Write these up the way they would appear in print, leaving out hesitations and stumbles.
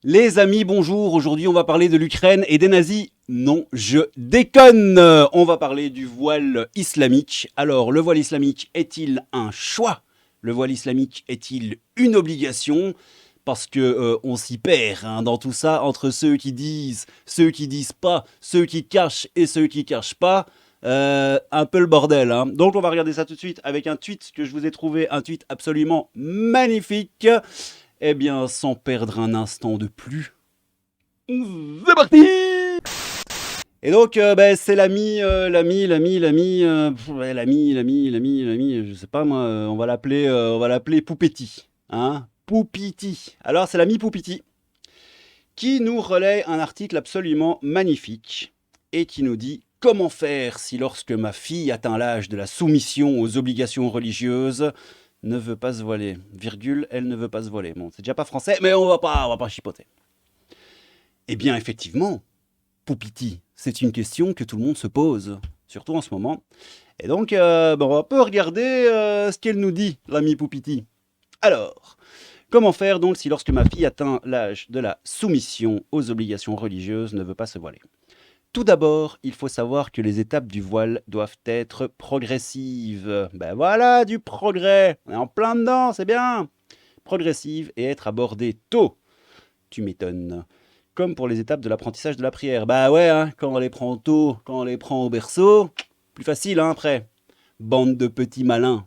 Les amis, bonjour. Aujourd'hui, on va parler de l'Ukraine et des nazis. Non, je déconne. On va parler du voile islamique. Alors, le voile islamique est-il un choix? Le voile islamique est-il une obligation? Parce que on s'y perd hein, dans tout ça entre ceux qui disent pas, ceux qui cachent et ceux qui cachent pas. Un peu le bordel. Hein. Donc, on va regarder ça tout de suite avec un tweet que je vous ai trouvé, un tweet absolument magnifique. Eh bien, sans perdre un instant de plus, c'est parti. Et donc, c'est l'ami, je sais pas moi, on va l'appeler Poupeti, hein, Poupiti. Alors, c'est l'ami Poupiti qui nous relaie un article absolument magnifique et qui nous dit comment faire si lorsque ma fille atteint l'âge de la soumission aux obligations religieuses, ne veut pas se voiler, virgule, elle ne veut pas se voiler. Bon, c'est déjà pas français, mais on va pas chipoter. Eh bien, effectivement, Poupiti, c'est une question que tout le monde se pose, surtout en ce moment. Et donc, on va un peu regarder ce qu'elle nous dit, l'ami Poupiti. Alors, comment faire donc si lorsque ma fille atteint l'âge de la soumission aux obligations religieuses ne veut pas se voiler? Tout d'abord, il faut savoir que les étapes du voile doivent être progressives. Ben voilà, du progrès. On est en plein dedans, c'est bien. Progressive et être abordée tôt. Tu m'étonnes. Comme pour les étapes de l'apprentissage de la prière. Bah ouais, hein, quand on les prend tôt, quand on les prend au berceau, plus facile hein, après. Bande de petits malins.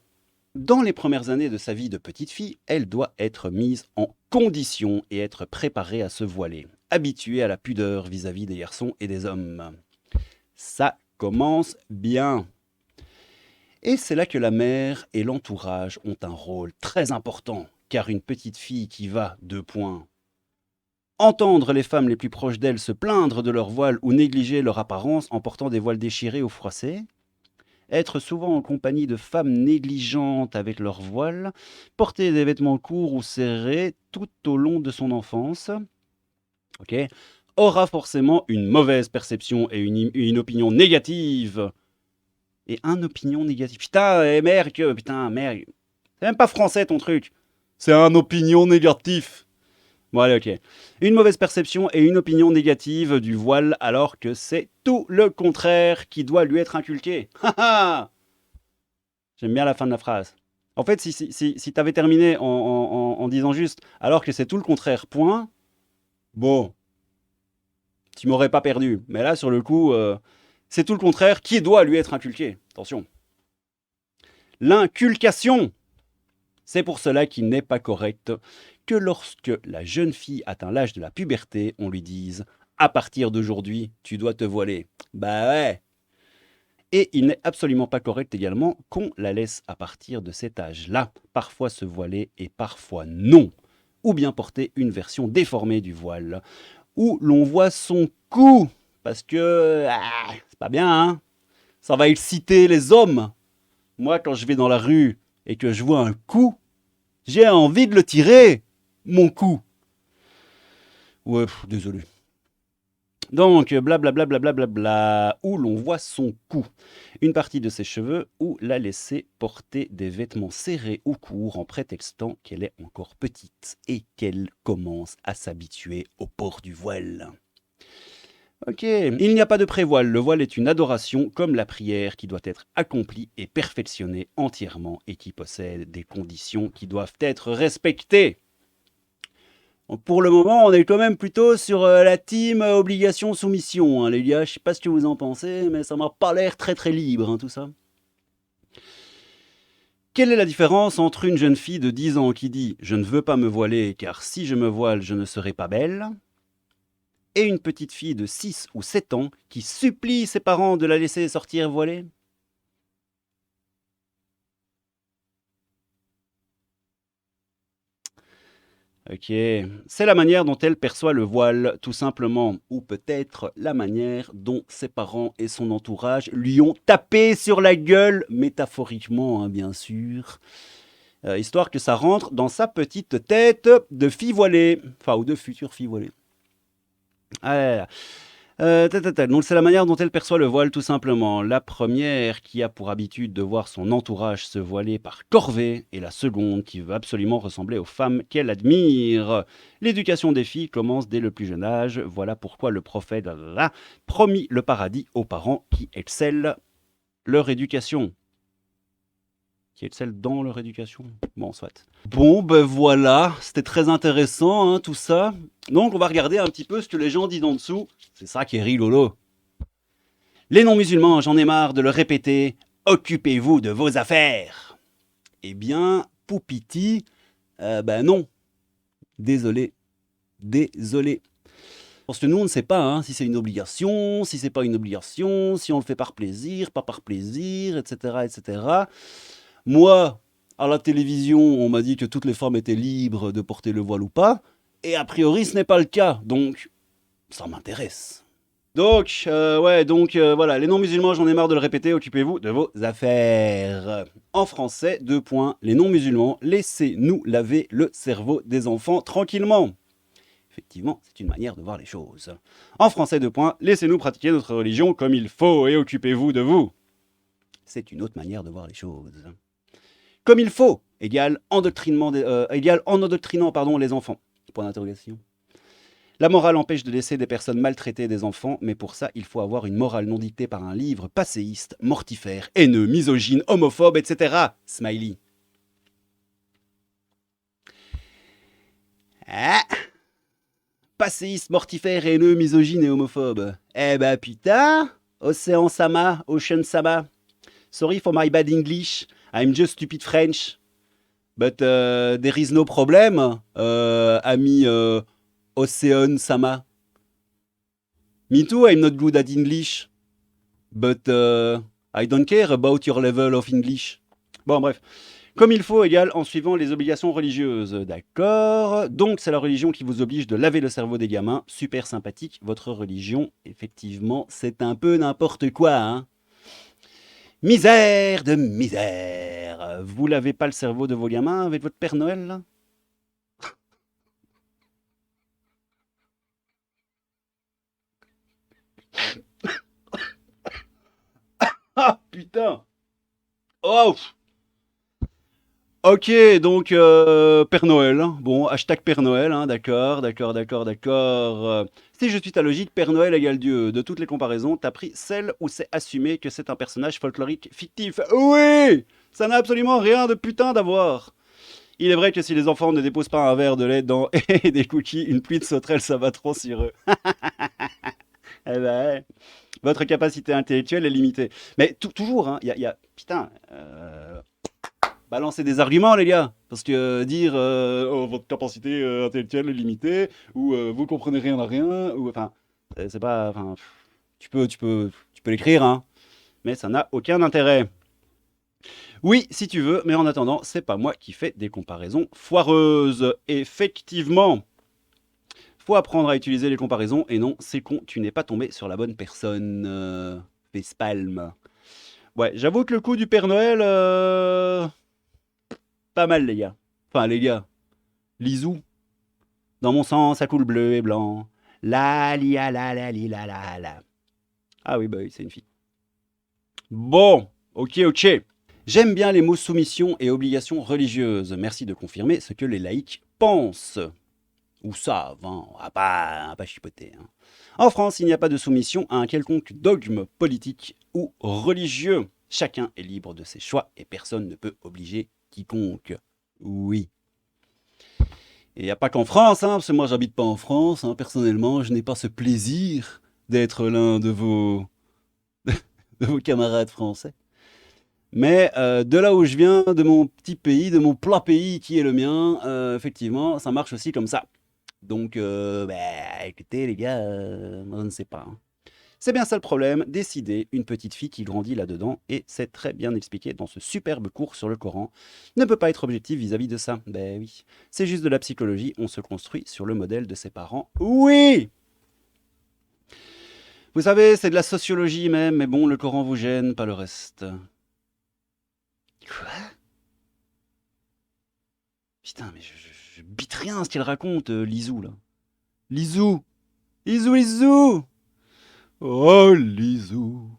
Dans les premières années de sa vie de petite fille, elle doit être mise en condition et être préparée à se voiler, habituée à la pudeur vis-à-vis des garçons et des hommes. Ça commence bien. Et c'est là que la mère et l'entourage ont un rôle très important, car une petite fille qui va, 2 points, entendre les femmes les plus proches d'elle se plaindre de leur voile ou négliger leur apparence en portant des voiles déchirés ou froissés, être souvent en compagnie de femmes négligentes avec leur voile, porter des vêtements courts ou serrés tout au long de son enfance, ok, aura forcément une mauvaise perception et une opinion négative. Et un opinion négative. Putain, merde, putain, merde. C'est même pas français ton truc. C'est un opinion négatif. Bon, allez, ok. Une mauvaise perception et une opinion négative du voile, alors que c'est tout le contraire qui doit lui être inculqué. J'aime bien la fin de la phrase. En fait, si t'avais terminé en disant juste alors que c'est tout le contraire, point, bon, tu m'aurais pas perdu. Mais là, sur le coup, c'est tout le contraire qui doit lui être inculqué. Attention. L'inculcation. C'est pour cela qu'il n'est pas correct que lorsque la jeune fille atteint l'âge de la puberté, on lui dise à partir d'aujourd'hui, tu dois te voiler. Bah ouais. Et il n'est absolument pas correct également qu'on la laisse à partir de cet âge-là, parfois se voiler et parfois non. Ou bien porter une version déformée du voile, où l'on voit son cou, parce que c'est pas bien, hein. Ça va exciter les hommes. Moi, quand je vais dans la rue et que je vois un cou, j'ai envie de le tirer, mon cou. Ouais, désolé. Donc, blablabla, blablabla, où l'on voit son cou, une partie de ses cheveux, ou la laisser porter des vêtements serrés ou courts en prétextant qu'elle est encore petite et qu'elle commence à s'habituer au port du voile. Ok, il n'y a pas de prévoile, le voile est une adoration comme la prière qui doit être accomplie et perfectionnée entièrement et qui possède des conditions qui doivent être respectées. Pour le moment, on est quand même plutôt sur la team obligation-soumission, hein, les gars. Je sais pas ce que vous en pensez, mais ça m'a pas l'air très très libre, hein, tout ça. Quelle est la différence entre une jeune fille de 10 ans qui dit « Je ne veux pas me voiler, car si je me voile, je ne serai pas belle » et une petite fille de 6 ou 7 ans qui supplie ses parents de la laisser sortir voilée? Ok, c'est la manière dont elle perçoit le voile, tout simplement, ou peut-être la manière dont ses parents et son entourage lui ont tapé sur la gueule, métaphoriquement, hein, bien sûr, histoire que ça rentre dans sa petite tête de fille voilée, enfin, ou de future fille voilée. Ah là là. Donc c'est la manière dont elle perçoit le voile tout simplement. La première qui a pour habitude de voir son entourage se voiler par corvée et la seconde qui veut absolument ressembler aux femmes qu'elle admire. L'éducation des filles commence dès le plus jeune âge. Voilà pourquoi le prophète a promis le paradis aux parents qui excellent leur éducation. Qui excellent dans leur éducation. Bon, soit. Bon, ben voilà, c'était très intéressant, hein, tout ça. Donc, on va regarder un petit peu ce que les gens disent en dessous. C'est ça qui est rigolo. Les non-musulmans, j'en ai marre de le répéter. Occupez-vous de vos affaires. Eh bien, Poupiti, ben non. Désolé. Désolé. Parce que nous, on ne sait pas hein, si c'est une obligation, si c'est pas une obligation, si on le fait par plaisir, pas par plaisir, etc., etc. Moi, à la télévision, on m'a dit que toutes les femmes étaient libres de porter le voile ou pas. Et a priori, ce n'est pas le cas. Donc, ça m'intéresse. Donc, voilà, les non-musulmans, j'en ai marre de le répéter, occupez-vous de vos affaires. En français, 2 points, les non-musulmans, laissez-nous laver le cerveau des enfants tranquillement. Effectivement, c'est une manière de voir les choses. En français, 2 points, laissez-nous pratiquer notre religion comme il faut et occupez-vous de vous. C'est une autre manière de voir les choses. Comme il faut, égale en endoctrinant les enfants. Point d'interrogation. La morale empêche de laisser des personnes maltraiter des enfants, mais pour ça, il faut avoir une morale non dictée par un livre passéiste, mortifère, haineux, misogyne, homophobe, etc. Smiley. Ah, passéiste, mortifère, haineux, misogyne et homophobe. Eh ben putain, Océan Sama, Ocean Sama. Sorry for my bad English, I'm just stupid French. But there is no problem, ami Ocean Sama. Me too, I'm not good at English. But I don't care about your level of English. Bon, bref. Comme il faut, égale en suivant les obligations religieuses. D'accord. Donc, c'est la religion qui vous oblige de laver le cerveau des gamins. Super sympathique. Votre religion, effectivement, c'est un peu n'importe quoi, hein. Misère de misère. Vous lavez pas le cerveau de vos gamins avec votre Père Noël, là? Ah, putain. Oh. Ok, donc Père Noël. Hein. Bon, hashtag Père Noël, hein, d'accord, d'accord, d'accord, d'accord. Si je suis ta logique, Père Noël égale Dieu. De toutes les comparaisons, t'as pris celle où c'est assumé que c'est un personnage folklorique fictif. Oui, ça n'a absolument rien de putain d'avoir. Il est vrai que si les enfants ne déposent pas un verre de lait dans et des cookies, une pluie de sauterelles s'abattront sur eux. Eh ben, ouais. Votre capacité intellectuelle est limitée. Mais toujours, hein, putain, balancer des arguments, les gars. Parce que dire oh, votre capacité intellectuelle est limitée, ou vous comprenez rien à rien, ou enfin, c'est pas. Enfin, tu peux l'écrire, hein, mais ça n'a aucun intérêt. Oui, si tu veux, mais en attendant, c'est pas moi qui fais des comparaisons foireuses. Effectivement, faut apprendre à utiliser les comparaisons, et non, c'est con, tu n'es pas tombé sur la bonne personne. Facepalm. Ouais, j'avoue que le coup du Père Noël, pas mal, les gars. Enfin, les gars, Lisou, dans mon sang, ça coule bleu et blanc. La li la li la. Ah oui, bah oui, c'est une fille. Bon, ok, ok. J'aime bien les mots soumission et obligation religieuse. Merci de confirmer ce que les laïcs pensent. Ou savent, hein. On va pas chipoter. Hein. En France, il n'y a pas de soumission à un quelconque dogme politique ou religieux. Chacun est libre de ses choix et personne ne peut obliger quiconque. Oui. Et il n'y a pas qu'en France, hein, parce que moi j'habite pas en France, hein, personnellement, je n'ai pas ce plaisir d'être l'un de vos camarades français. Mais de là où je viens, de mon petit pays, de mon plat pays qui est le mien, effectivement, ça marche aussi comme ça. Donc, écoutez les gars, moi je ne sais pas. Hein. C'est bien ça le problème, décider, une petite fille qui grandit là-dedans, et c'est très bien expliqué dans ce superbe cours sur le Coran, ne peut pas être objectif vis-à-vis de ça. Ben oui, c'est juste de la psychologie, on se construit sur le modèle de ses parents. Oui. Vous savez, c'est de la sociologie même, mais bon, le Coran vous gêne, pas le reste. Quoi? Putain, mais je bite rien à ce qu'il raconte, Lisou, là. Lisou. Lisou, Lisou. Oh, Lisou.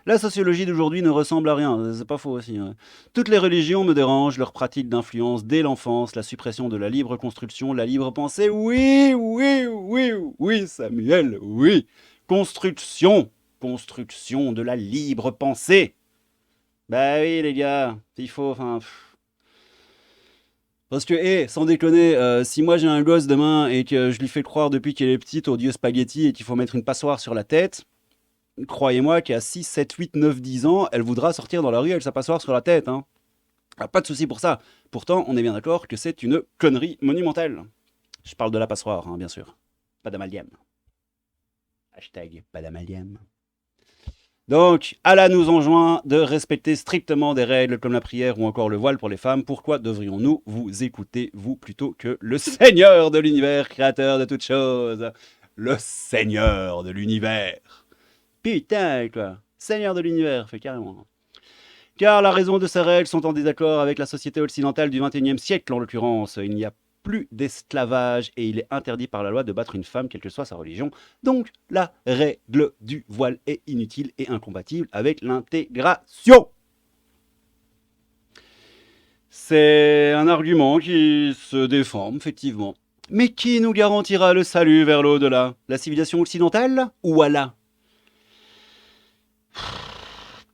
La sociologie d'aujourd'hui ne ressemble à rien, c'est pas faux aussi. Ouais. Toutes les religions me dérangent, leurs pratiques d'influence dès l'enfance, la suppression de la libre construction, la libre pensée. Oui, oui, oui, oui, Samuel, oui. Construction, construction de la libre pensée. Bah oui, les gars, il faut, enfin. Parce que, sans déconner, si moi j'ai un gosse demain et que je lui fais croire depuis qu'elle est petite au dieu spaghetti et qu'il faut mettre une passoire sur la tête, croyez-moi qu'à 6, 7, 8, 9, 10 ans, elle voudra sortir dans la rue avec sa passoire sur la tête. Hein. Ah, pas de souci pour ça. Pourtant, on est bien d'accord que c'est une connerie monumentale. Je parle de la passoire, hein, bien sûr. Pas d'amalgame. Hashtag pas d'amalgame. Donc, Allah nous enjoint de respecter strictement des règles comme la prière ou encore le voile pour les femmes. Pourquoi devrions-nous vous écouter, vous, plutôt que le Seigneur de l'univers, créateur de toutes choses? Le Seigneur de l'univers. Putain, quoi. Seigneur de l'univers, fait carrément. Car la raison de ces règles sont en désaccord avec la société occidentale du XXIe siècle, en l'occurrence. Il n'y a plus d'esclavage et il est interdit par la loi de battre une femme, quelle que soit sa religion. Donc, la règle du voile est inutile et incompatible avec l'intégration. C'est un argument qui se déforme, effectivement. Mais qui nous garantira le salut vers l'au-delà? La civilisation occidentale ou Allah?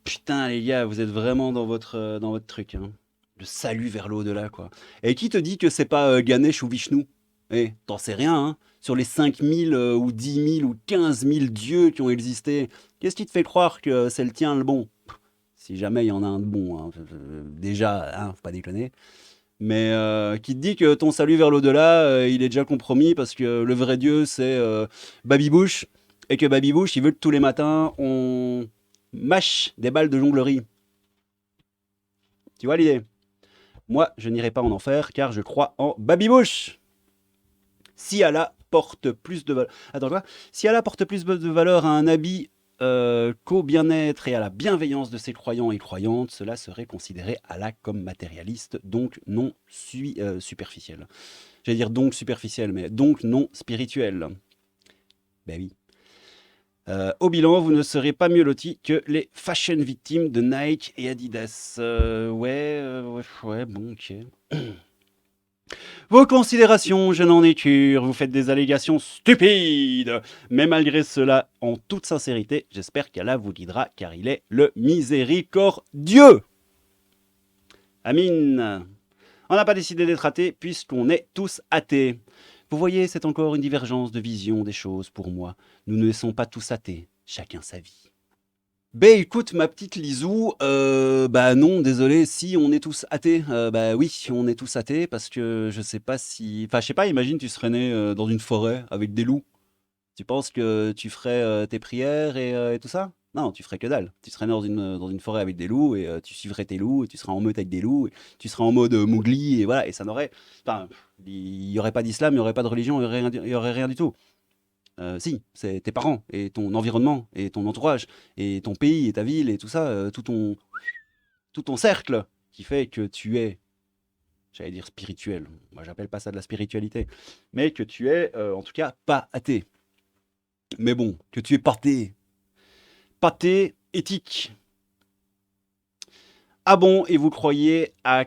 Putain, les gars, vous êtes vraiment dans votre truc. Hein. Le salut vers l'au-delà, quoi. Et qui te dit que c'est pas Ganesh ou Vishnu? Eh, t'en sais rien, hein. Sur les 5000 ou 10 000 ou 15 000 dieux qui ont existé, qu'est-ce qui te fait croire que c'est le tien le bon? Si jamais il y en a un de bon, hein. Déjà, hein, faut pas déconner. Mais qui te dit que ton salut vers l'au-delà, il est déjà compromis parce que le vrai dieu, c'est Baby Bush. Et que Baby Bush, il veut que tous les matins, on mâche des balles de jonglerie. Tu vois l'idée? Moi, je n'irai pas en enfer car je crois en Baby Bush. Si Allah porte plus de valeur... Attends, quoi? Si Allah porte plus de valeur à un habit qu'au bien-être et à la bienveillance de ses croyants et croyantes, cela serait considéré Allah comme matérialiste, donc non superficiel. J'allais dire donc superficiel, mais donc non spirituel. Ben oui. Au bilan, vous ne serez pas mieux lotis que les fashion victimes de Nike et Adidas. Ouais, bon, ok. Vos considérations, je n'en ai cure, vous faites des allégations stupides. Mais malgré cela, en toute sincérité, j'espère qu'Allah vous guidera car il est le miséricordieux. Amin. On n'a pas décidé d'être athée puisqu'on est tous athées. Vous voyez, c'est encore une divergence de vision des choses pour moi. Nous ne sommes pas tous athées, chacun sa vie. Ben écoute, ma petite Lisou, bah non, désolé, si on est tous athées, bah oui, on est tous athées parce que je sais pas si, enfin je sais pas, imagine tu serais né dans une forêt avec des loups. Tu penses que tu ferais tes prières et tout ça? Non, tu ferais que dalle. Tu serais né dans une forêt avec des loups et tu suivrais tes loups et tu serais en meute avec des loups, et tu serais en mode Mowgli et voilà, et ça n'aurait, enfin, il y aurait pas d'islam, il y aurait pas de religion, il y aurait rien du tout. Si, c'est tes parents et ton environnement et ton entourage et ton pays et ta ville et tout ça, tout ton cercle qui fait que tu es, j'allais dire spirituel. Moi, j'appelle pas ça de la spiritualité, mais que tu es, en tout cas, pas athée. Mais bon, que tu es pâté éthique. Ah bon, et vous croyez à...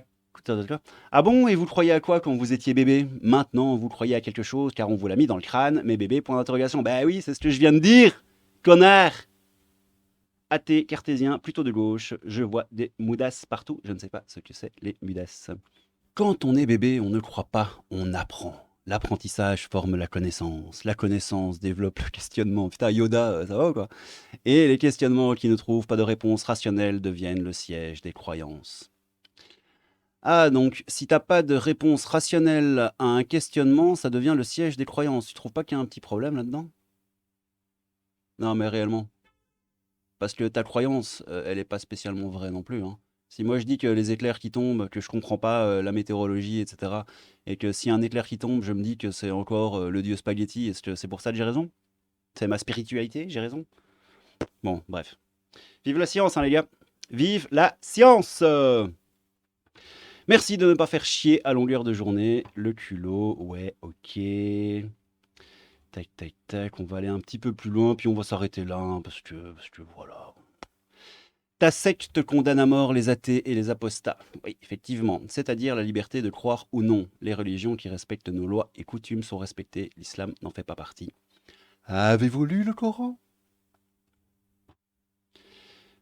Ah bon, et vous croyez à quoi quand vous étiez bébé? Maintenant, vous croyez à quelque chose car on vous l'a mis dans le crâne, mais bébé, point d'interrogation. Bah oui, c'est ce que je viens de dire, connard! Athée, cartésien, plutôt de gauche, je vois des moudasses partout, je ne sais pas ce que c'est les moudasses. Quand on est bébé, on ne croit pas, on apprend. L'apprentissage forme la connaissance développe le questionnement. Putain, Yoda, ça va ou quoi? Et les questionnements qui ne trouvent pas de réponse rationnelle deviennent le siège des croyances. Ah, donc, si t'as pas de réponse rationnelle à un questionnement, ça devient le siège des croyances. Tu trouves pas qu'il y a un petit problème là-dedans? Non, mais réellement. Parce que ta croyance, elle est pas spécialement vraie non plus, hein. Si moi je dis que les éclairs qui tombent, que je comprends pas la météorologie, etc., et que si un éclair qui tombe, je me dis que c'est encore le dieu spaghetti, est-ce que c'est pour ça que j'ai raison? C'est ma spiritualité, j'ai raison? Bon, bref. Vive la science, hein, les gars! Vive la science! Merci de ne pas faire chier à longueur de journée. Le culot, ouais, ok. Tac, tac, tac. On va aller un petit peu plus loin, puis on va s'arrêter là, hein, parce que voilà. Ta secte condamne à mort les athées et les apostats. Oui, effectivement. C'est-à-dire la liberté de croire ou non. Les religions qui respectent nos lois et coutumes sont respectées. L'islam n'en fait pas partie. Avez-vous lu le Coran?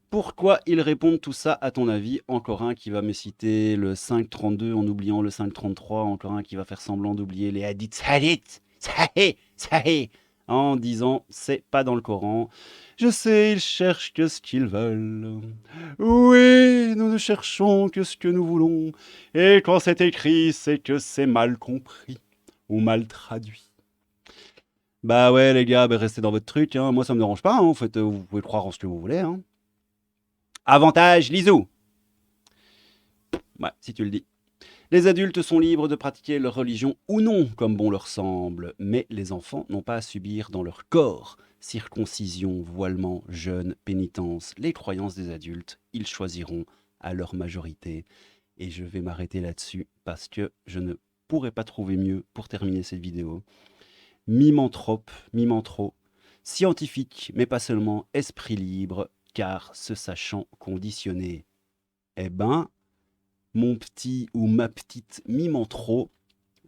Pourquoi ils répondent tout ça, à ton avis? Encore un qui va me citer le 5.32 en oubliant le 5.33. Encore un qui va faire semblant d'oublier les hadiths. Sahih, en disant c'est pas dans le Coran. Je sais, ils cherchent que ce qu'ils veulent. Oui, nous ne cherchons que ce que nous voulons. Et quand c'est écrit, c'est que c'est mal compris ou mal traduit. Bah ouais les gars, bah restez dans votre truc, hein. Moi ça me dérange pas, hein. En fait, vous pouvez croire en ce que vous voulez, hein. Avantage, Lisou. Ouais, si tu le dis. Les adultes sont libres de pratiquer leur religion ou non, comme bon leur semble, mais les enfants n'ont pas à subir dans leur corps circoncision, voilement, jeûne, pénitence, les croyances des adultes. Ils choisiront à leur majorité. Et je vais m'arrêter là-dessus parce que je ne pourrais pas trouver mieux pour terminer cette vidéo. Mimanthrope, scientifique, mais pas seulement, esprit libre, car se sachant conditionné. Eh ben, mon petit ou ma petite Mimantro,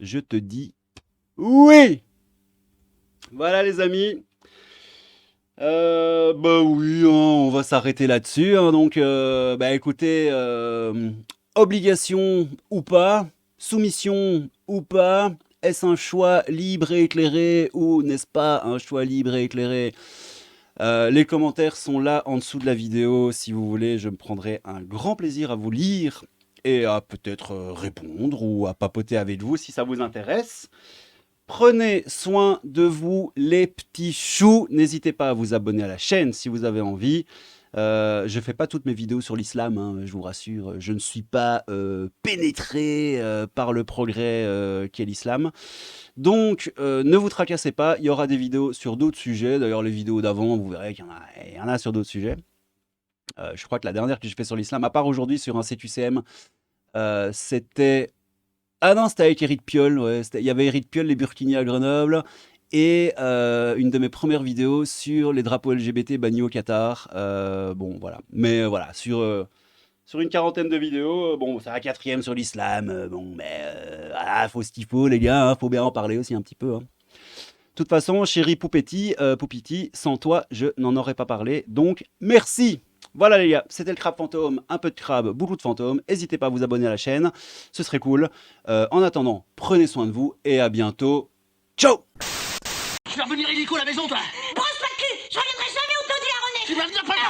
je te dis oui. Voilà les amis. Bah oui, hein, on va s'arrêter là-dessus, hein. Donc, bah écoutez, obligation ou pas, soumission ou pas, est-ce un choix libre et éclairé ou n'est-ce pas un choix libre et éclairé? Les commentaires sont là en dessous de la vidéo. Si vous voulez, je me prendrai un grand plaisir à vous lire et à peut-être répondre ou à papoter avec vous si ça vous intéresse. Prenez soin de vous les petits choux. N'hésitez pas à vous abonner à la chaîne si vous avez envie. Je fais pas toutes mes vidéos sur l'islam, hein, je vous rassure. Je ne suis pas pénétré par le progrès qu'est l'islam. Donc, ne vous tracassez pas, il y aura des vidéos sur d'autres sujets. D'ailleurs, les vidéos d'avant, vous verrez qu'il y en a sur d'autres sujets. Je crois que la dernière que j'ai fait sur l'islam, à part aujourd'hui sur un CTUCM, c'était... Ah non, c'était avec Eric Piolle, ouais. Il y avait Eric Piolle, les Burkini à Grenoble, et une de mes premières vidéos sur les drapeaux LGBT bannis au Qatar. Bon, voilà. Mais voilà, sur une quarantaine de vidéos, bon, c'est la 4e sur l'islam, bon, mais voilà, faut ce qu'il faut, les gars, hein, faut bien en parler aussi un petit peu, hein. De toute façon, chérie Poupiti, sans toi, je n'en aurais pas parlé, donc merci. Voilà les gars, c'était le crabe fantôme, un peu de crabe, beaucoup de fantômes. N'hésitez pas à vous abonner à la chaîne, ce serait cool. En attendant, prenez soin de vous et à bientôt. Ciao! Tu vas revenir illico à la maison, toi? Brosse pas de cul, je reviendrai jamais au taudis à René. Tu vas venir pas